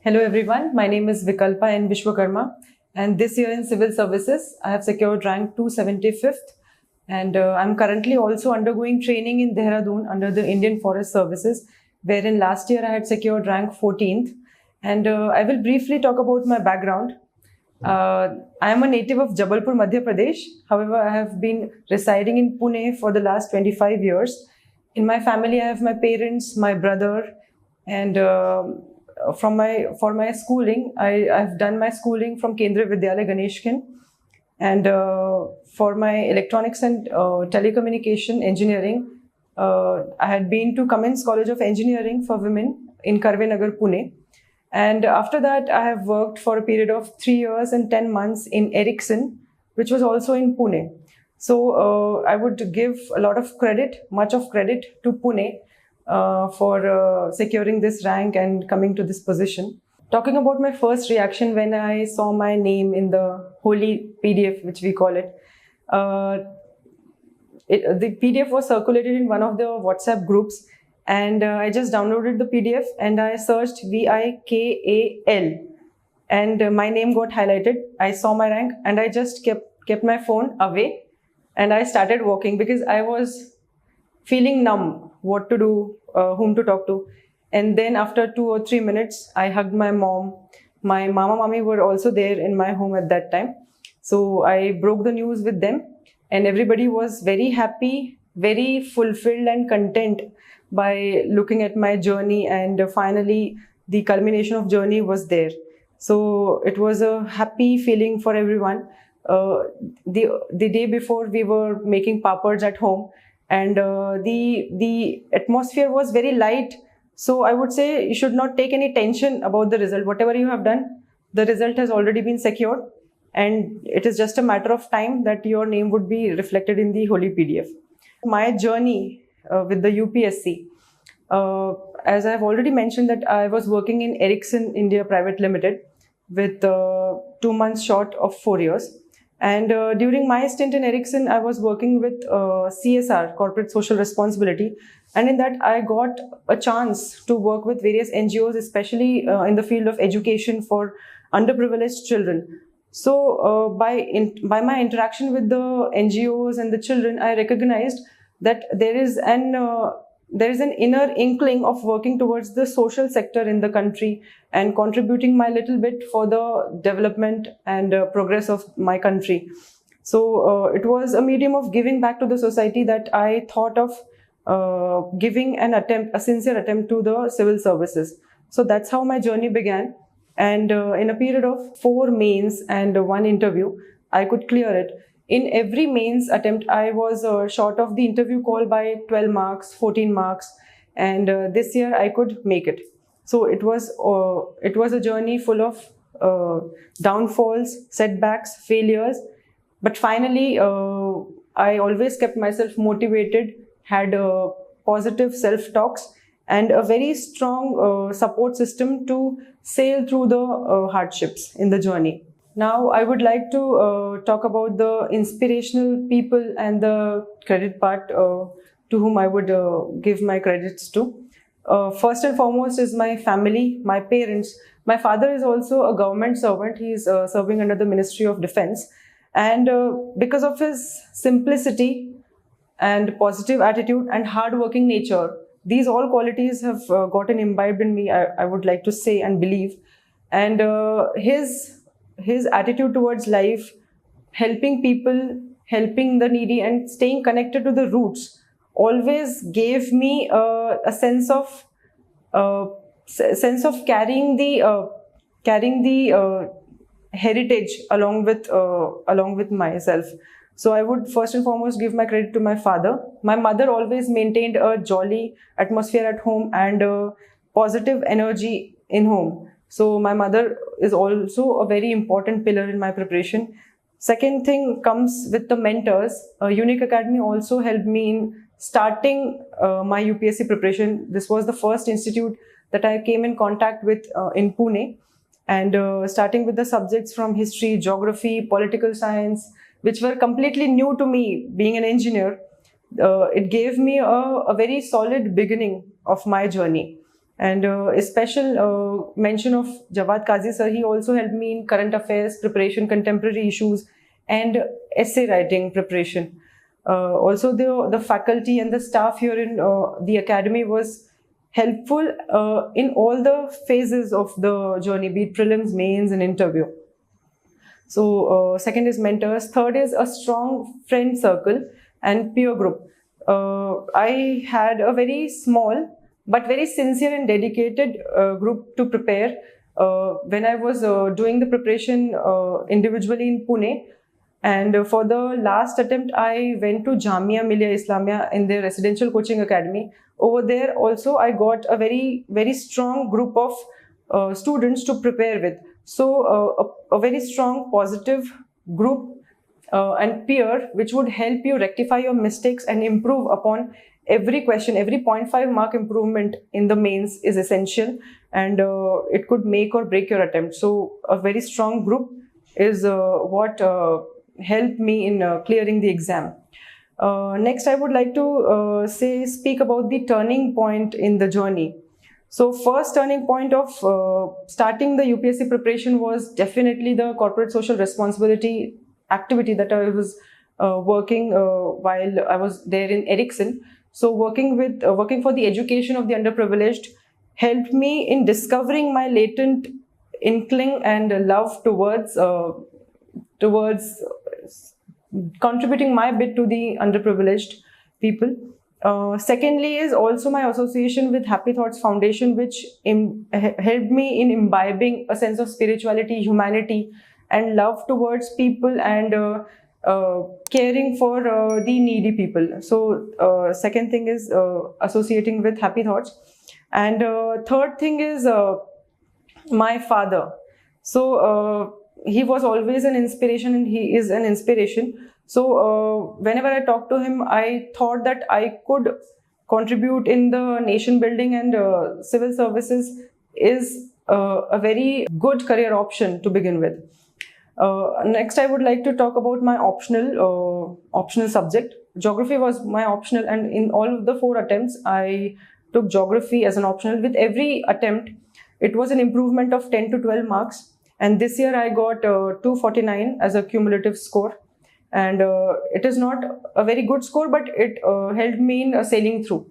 Hello everyone, my name is VIKALPA Vishwakarma, and this year in Civil Services I have secured rank 275th, and I'm currently also undergoing training in Dehradun under the Indian Forest Services, wherein last year I had secured rank 14th. And I will briefly talk about my background. I am a native of Jabalpur, Madhya Pradesh. However, I have been residing in Pune for the last 25 years. In my family, I have my parents, my brother, and for my schooling, I've done my schooling from Kendriya Vidyalaya Ganeshkin, and for my electronics and telecommunication engineering, I had been to Cummins College of Engineering for Women in Karve Nagar, Pune. And after that, I have worked for a period of 3 years and 10 months in Ericsson, which was also in Pune. So I would give a lot of credit, much of credit to Pune for securing this rank and coming to this position. Talking about my first reaction when I saw my name in the holy PDF, which we call it, the PDF was circulated in one of the WhatsApp groups, and I just downloaded the PDF and I searched VIKAL, and my name got highlighted. I saw my rank and I just kept my phone away and I started walking because I was feeling numb, what to do, whom to talk to. And then after 2 or 3 minutes, I hugged my mom. My mama, mommy were also there in my home at that time. So I broke the news with them, and everybody was very happy, very fulfilled and content by looking at my journey, and finally the culmination of journey was there. So it was a happy feeling for everyone. The day before, we were making papads at home, and the atmosphere was very light. So I would say you should not take any tension about the result. Whatever you have done, the result has already been secured, and it is just a matter of time that your name would be reflected in the holy PDF. My journey with the UPSC, as I have already mentioned, that I was working in Ericsson India Private Limited with 2 months short of 4 years. And during my stint in Ericsson, I was working with CSR, Corporate Social Responsibility. And in that, I got a chance to work with various NGOs, especially in the field of education for underprivileged children. So by my interaction with the NGOs and the children, I recognized that there is an inner inkling of working towards the social sector in the country and contributing my little bit for the development and progress of my country. So it was a medium of giving back to the society that I thought of giving a sincere attempt to the civil services. So that's how my journey began. And in a period of 4 mains and 1 interview, I could clear it. In every mains attempt, I was short of the interview call by 12 marks, 14 marks, and this year I could make it. So it was a journey full of downfalls, setbacks, failures, but finally I always kept myself motivated, had positive self-talks, and a very strong support system to sail through the hardships in the journey. Now, I would like to talk about the inspirational people and the credit part to whom I would give my credits to. First and foremost is my family, my parents. My father is also a government servant. He is serving under the Ministry of Defense. And because of his simplicity and positive attitude and hardworking nature, these all qualities have gotten imbibed in me, I would like to say and believe. And his attitude towards life, helping people, helping the needy, and staying connected to the roots always gave me a sense of carrying the heritage along with myself. So I would first and foremost give my credit to my father. My mother always maintained a jolly atmosphere at home and positive energy in home. So my mother is also a very important pillar in my preparation. Second thing comes with the mentors. Unique Academy also helped me in starting my UPSC preparation. This was the first institute that I came in contact with in Pune, and starting with the subjects from history, geography, political science, which were completely new to me being an engineer. It gave me a very solid beginning of my journey. And a special mention of Jawad Qazi sir. He also helped me in current affairs preparation, contemporary issues, and essay writing preparation. Also, the faculty and the staff here in the academy was helpful in all the phases of the journey, be it prelims, mains, and interview. So second is mentors. Third is a strong friend circle and peer group. I had a very small but very sincere and dedicated group to prepare. When I was doing the preparation individually in Pune, and for the last attempt, I went to Jamia Millia Islamia in their residential coaching academy. Over there also, I got a very strong group of students to prepare with. So a very strong positive group and peer, which would help you rectify your mistakes and improve upon every question. Every 0.5 mark improvement in the mains is essential, and it could make or break your attempt. So a very strong group is what helped me in clearing the exam. Next, I would like to speak about the turning point in the journey. So first turning point of starting the UPSC preparation was definitely the corporate social responsibility activity that I was working while I was there in Ericsson. So working for the education of the underprivileged helped me in discovering my latent inkling and love towards contributing my bit to the underprivileged people. Secondly is also my association with Happy Thoughts Foundation, which helped me in imbibing a sense of spirituality, humanity, and love towards people, and caring for the needy people. So second thing is associating with Happy Thoughts. And third thing is my father. So he was always an inspiration, and he is an inspiration. So whenever I talked to him, I thought that I could contribute in the nation building, and civil services is a very good career option to begin with. Next, I would like to talk about my optional subject. Geography was my optional, and in all of the 4 attempts, I took geography as an optional. With every attempt, it was an improvement of 10 to 12 marks. And this year I got 249 as a cumulative score. And it is not a very good score, but it helped me in sailing through.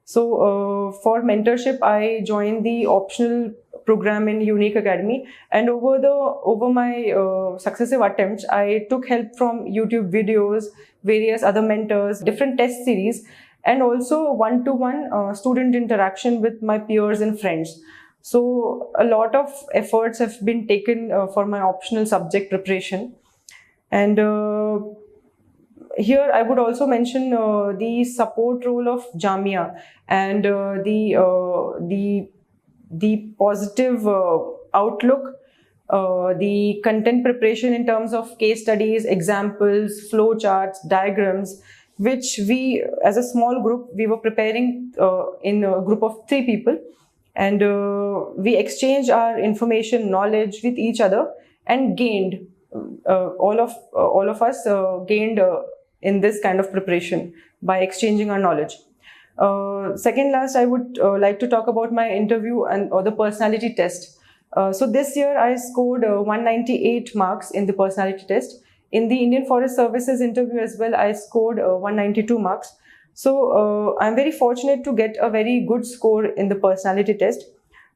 So for mentorship, I joined the optional program in Unique Academy. And over my successive attempts, I took help from YouTube videos, various other mentors, different test series, and also one-to-one student interaction with my peers and friends. So a lot of efforts have been taken for my optional subject preparation. And here I would also mention the support role of Jamia, and the positive outlook, the content preparation in terms of case studies, examples, flow charts, diagrams, which we, as a small group, we were preparing in a group of 3 people. And we exchanged our information, knowledge with each other, and gained, all of us gained in this kind of preparation by exchanging our knowledge. Second last, I would like to talk about my interview or the personality test. So this year I scored 198 marks in the personality test. In the Indian Forest Services interview as well, I scored 192 marks. So I'm very fortunate to get a very good score in the personality test.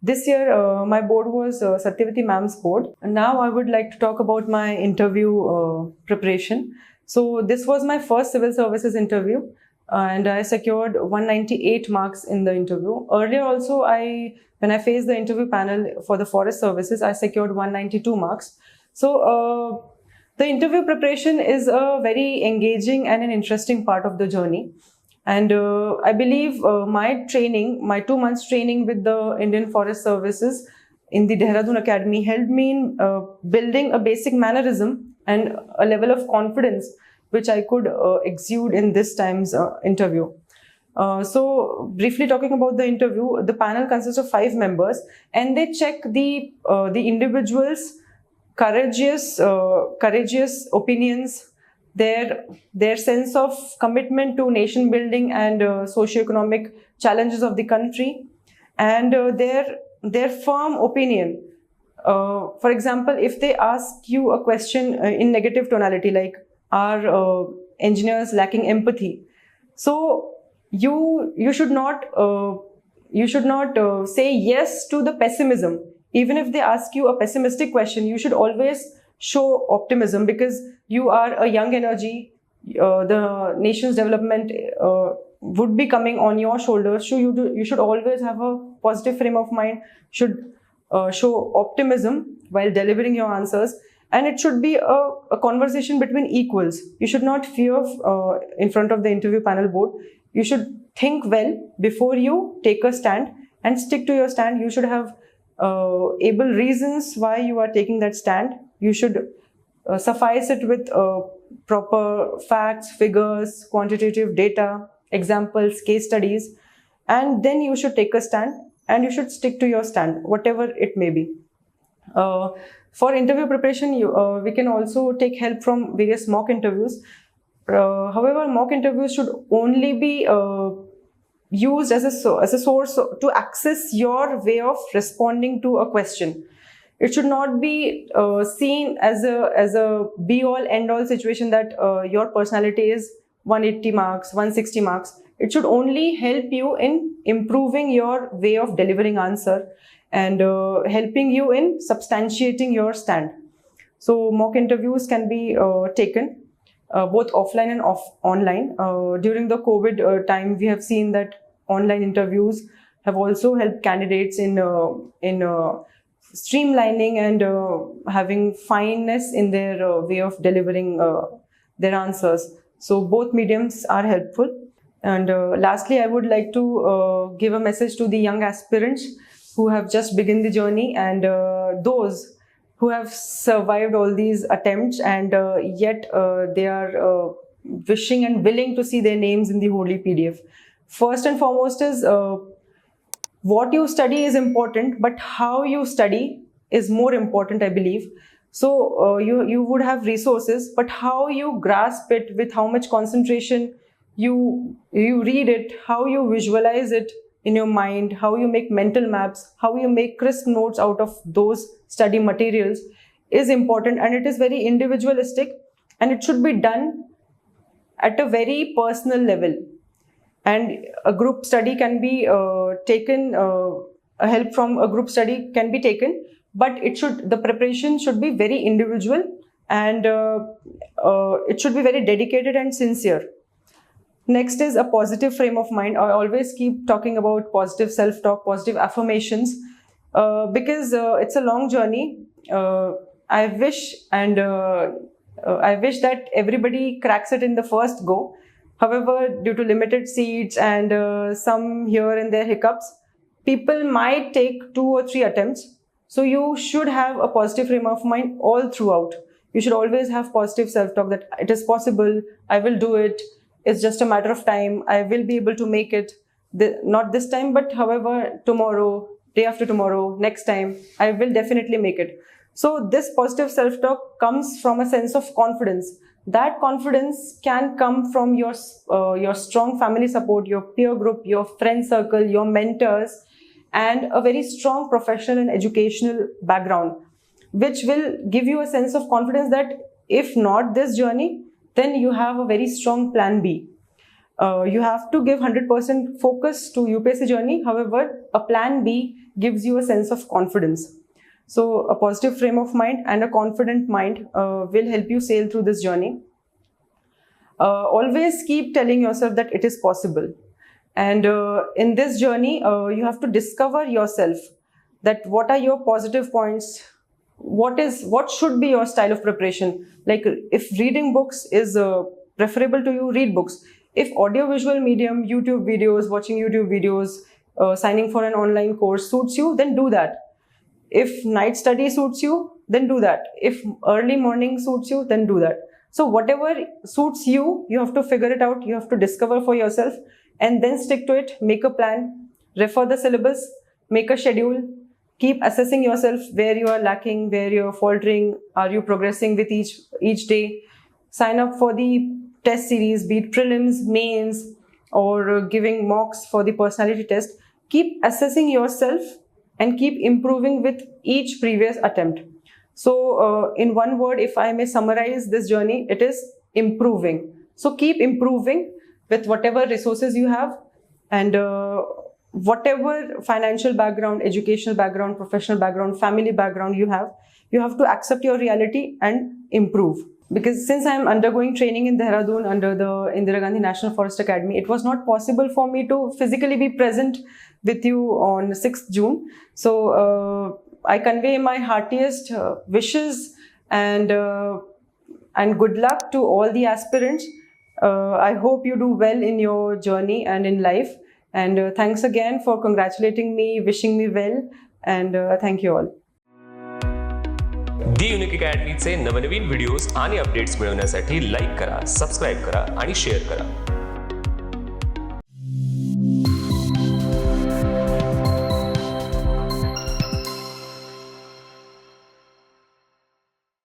This year, my board was Satyavati ma'am's board. And now I would like to talk about my interview preparation. So this was my first civil services interview, and I secured 198 marks in the interview. Earlier also, when I faced the interview panel for the forest services, I secured 192 marks. So the interview preparation is a very engaging and an interesting part of the journey. And I believe my 2 months training with the Indian Forest Services in the Dehradun Academy helped me in building a basic mannerism and a level of confidence which I could exude in this time's interview. So briefly talking about the interview, the panel consists of 5 members, and they check the individual's courageous opinions, their sense of commitment to nation building and socio-economic challenges of the country, and their firm opinion. For example, if they ask you a question in negative tonality, like, are engineers lacking empathy? So you should not say yes to the pessimism. Even if they ask you a pessimistic question, you should always show optimism, because you are a young energy. The nation's development would be coming on your shoulders. So you should always have a positive frame of mind, should show optimism while delivering your answers, and it should be a conversation between equals. You should not fear in front of the interview panel board. You should think well before you take a stand and stick to your stand. You should have able reasons why you are taking that stand. You should suffice it with proper facts, figures, quantitative data, examples, case studies, and then you should take a stand and you should stick to your stand, whatever it may be. For interview preparation, we can also take help from various mock interviews. However, mock interviews should only be used as a source to access your way of responding to a question. It should not be seen as a be-all, end-all situation that your personality is 180 marks, 160 marks. It should only help you in improving your way of delivering answer and helping you in substantiating your stand. So mock interviews can be taken both offline and online. During the COVID time, we have seen that online interviews have also helped candidates in streamlining and having fineness in their way of delivering their answers. So both mediums are helpful. And lastly, I would like to give a message to the young aspirants who have just begun the journey, and those who have survived all these attempts and yet they are wishing and willing to see their names in the holy PDF. First and foremost is what you study is important, but how you study is more important, I believe. So you would have resources, but how you grasp it, with how much concentration you read it, how you visualize it in your mind, how you make mental maps, how you make crisp notes out of those study materials is important, and it is very individualistic, and it should be done at a very personal level. And a group study can be taken, a help from a group study can be taken, but the preparation should be very individual, and it should be very dedicated and sincere. Next is a positive frame of mind. I always keep talking about positive self-talk, positive affirmations, because it's a long journey. I wish that everybody cracks it in the first go. However, due to limited seats and some here and there hiccups, people might take 2 or 3 attempts. So you should have a positive frame of mind all throughout. You should always have positive self-talk that it is possible, I will do it, it's just a matter of time, I will be able to make it. Not this time, but however, tomorrow, day after tomorrow, next time, I will definitely make it. So this positive self-talk comes from a sense of confidence. That confidence can come from your strong family support, your peer group, your friend circle, your mentors, and a very strong professional and educational background, which will give you a sense of confidence that if not this journey, then you have a very strong plan B. You have to give 100% focus to UPSC journey. However, a plan B gives you a sense of confidence. So a positive frame of mind and a confident mind will help you sail through this journey. Always keep telling yourself that it is possible. And in this journey, you have to discover yourself, that what are your positive points, what should be your style of preparation. Like if reading books is preferable to you, read books. If audio-visual medium, YouTube videos, watching YouTube videos, signing for an online course suits you, then do that. If night study suits you, then do that. If early morning suits you, then do that. So whatever suits you, you have to figure it out. You have to discover for yourself and then stick to it. Make a plan, refer the syllabus, make a schedule, keep assessing yourself where you are lacking, where you are faltering, are you progressing with each day. Sign up for the test series, be it prelims, mains, or giving mocks for the personality test. keep assessing yourself and keep improving with each previous attempt. So in one word, if I may summarize this journey, it is improving. So keep improving with whatever resources you have, and whatever financial background, educational background, professional background, family background you have to accept your reality and improve. Because since I am undergoing training in Dehradun under the Indira Gandhi National Forest Academy, it was not possible for me to physically be present with you on 6th June. So I convey my heartiest wishes and good luck to all the aspirants. I hope you do well in your journey and in life. And thanks again for congratulating me, wishing me well, and thank you all. The unique अकॅडमीचे नवनवीन videos आणि updates मिळवण्यासाठी like करा, subscribe करा आणि share करा.